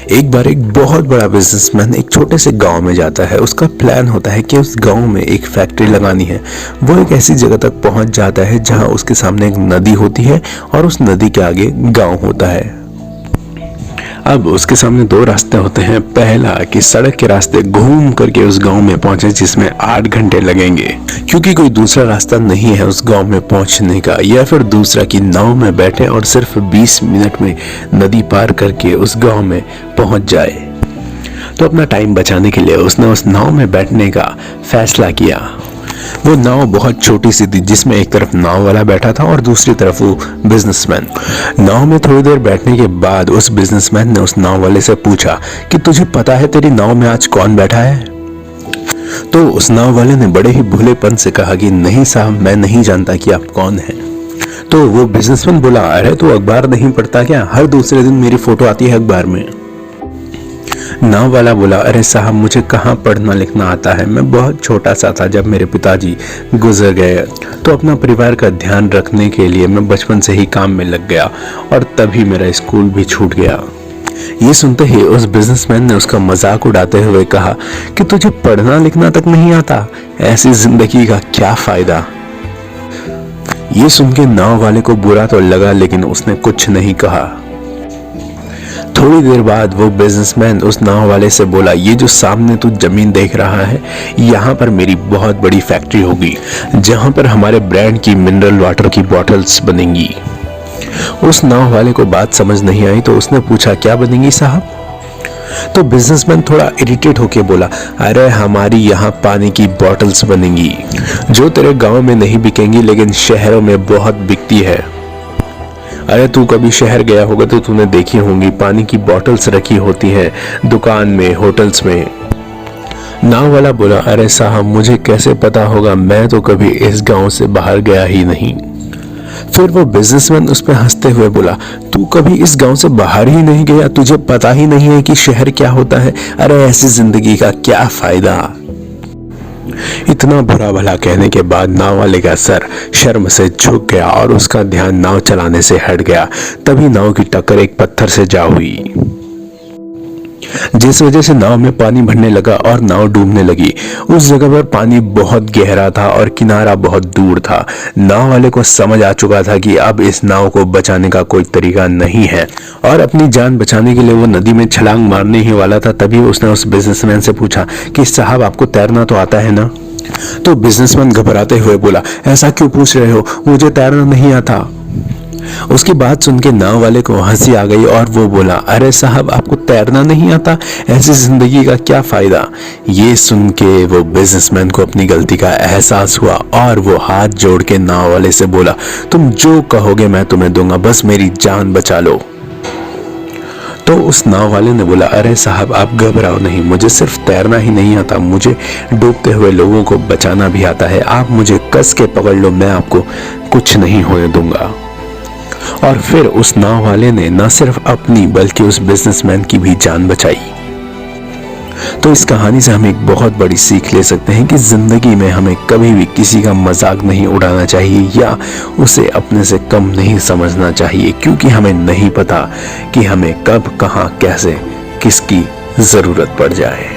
एक बार एक बहुत बड़ा बिजनेसमैन एक छोटे से गांव में जाता है। उसका प्लान होता है कि उस गांव में एक फैक्ट्री लगानी है। वो एक ऐसी जगह तक पहुंच जाता है जहां उसके सामने एक नदी होती है और उस नदी के आगे गांव होता है। अब उसके सामने दो रास्ते होते हैं। पहला कि सड़क के रास्ते घूम करके उस गांव में पहुंचे, जिसमें 8 घंटे लगेंगे क्योंकि कोई दूसरा रास्ता नहीं है उस गांव में पहुंचने का। या फिर दूसरा कि नाव में बैठे और सिर्फ 20 मिनट में नदी पार करके उस गांव में पहुंच जाए। तो अपना टाइम बचाने के लिए उसने उस नाव में बैठने का फैसला किया। वो नाव बहुत छोटी सी थी, जिसमें एक तरफ नाव वाला बैठा था और दूसरी तरफ वो बिजनेसमैन। नाव में थोड़ी देर बैठने के बाद उस बिजनेसमैन ने उस नाव वाले से पूछा कि तुझे पता है तेरी नाव में आज कौन बैठा है? तो उस नाव वाले ने बड़े ही भोलेपन से कहा कि नहीं साहब, मैं नहीं जानता कि आप कौन हैं। तो वो बिजनेसमैन बोला, अरे तू अखबार नहीं पढ़ता क्या? हर दूसरे दिन मेरी फोटो आती है अखबार में। नाव वाला बोला, अरे साहब, मुझे कहाँ पढ़ना लिखना आता है। मैं बहुत छोटा सा था जब मेरे पिताजी गुजर गए, तो अपना परिवार का ध्यान रखने के लिए मैं बचपन से ही काम में लग गया और तभी मेरा स्कूल भी छूट गया। ये सुनते ही उस बिजनेसमैन ने उसका मजाक उड़ाते हुए कहा कि तुझे पढ़ना लिखना तक नहीं आता, ऐसी जिंदगी का क्या फायदा। ये सुन के नाव वाले को बुरा तो लगा, लेकिन उसने कुछ नहीं कहा। थोड़ी देर बाद वो बिजनेसमैन उस नाव वाले से बोला, ये जो सामने तू जमीन देख रहा है, यहाँ पर मेरी बहुत बड़ी फैक्ट्री होगी जहाँ पर हमारे ब्रांड की मिनरल वाटर की बॉटल्स बनेंगी। उस नाव वाले को बात समझ नहीं आई, तो उसने पूछा, क्या बनेंगी साहब? तो बिजनेसमैन थोड़ा इरिटेट होके बोला, अरे हमारी यहाँ पानी की बॉटल्स बनेंगी जो तेरे गाँव में नहीं बिकेंगी लेकिन शहरों में बहुत बिकती है। अरे तू कभी शहर गया होगा तो तूने देखी होंगी, पानी की बॉटल्स रखी होती हैं दुकान में, होटल्स में। नाव वाला बोला, अरे साहब, मुझे कैसे पता होगा, मैं तो कभी इस गांव से बाहर गया ही नहीं। फिर वो बिजनेसमैन उस पर हंसते हुए बोला, तू कभी इस गांव से बाहर ही नहीं गया, तुझे पता ही नहीं है कि शहर क्या होता है। अरे ऐसी जिंदगी का क्या फायदा। इतना बुरा भला कहने के बाद नाव वाले का सर शर्म से झुक गया और उसका ध्यान नाव चलाने से हट गया। तभी नाव की टक्कर एक पत्थर से जा हुई, जिस वजह से नाव में पानी भरने लगा और नाव डूबने लगी। उस जगह पर पानी बहुत गहरा था और किनारा बहुत दूर था। नाव वाले को समझ आ चुका था कि अब इस नाव को बचाने का कोई तरीका नहीं है और अपनी जान बचाने के लिए वो नदी में छलांग मारने ही वाला था। तभी उसने उस बिजनेसमैन से पूछा कि साहब, आपको तैरना तो आता है ना? तो बिजनेसमैन घबराते हुए बोला, ऐसा क्यों पूछ रहे हो, मुझे तैरना नहीं आता। उसकी बात सुन के नाव वाले को हंसी आ गई और वो बोला, अरे साहब, आपको तैरना नहीं आता, ऐसी जिंदगी का क्या फायदा। ये सुन के वो बिजनेसमैन को अपनी गलती का एहसास हुआ और वो हाथ जोड़ के नाव वाले से बोला, तुम जो कहोगे मैं तुम्हें दूंगा, बस मेरी जान बचा लो। तो उस नाव वाले ने बोला, अरे साहब, आप घबराओ नहीं, मुझे सिर्फ तैरना ही नहीं आता, मुझे डूबते हुए लोगों को बचाना भी आता है। आप मुझे कस के पकड़ लो, मैं आपको कुछ नहीं होने दूंगा। और फिर उस नाव वाले ने न सिर्फ अपनी बल्कि उस बिजनेसमैन की भी जान बचाई। तो इस कहानी से हम एक बहुत बड़ी सीख ले सकते हैं कि जिंदगी में हमें कभी भी किसी का मजाक नहीं उड़ाना चाहिए या उसे अपने से कम नहीं समझना चाहिए, क्योंकि हमें नहीं पता कि हमें कब, कहां, कैसे, किसकी जरूरत पड़ जाए।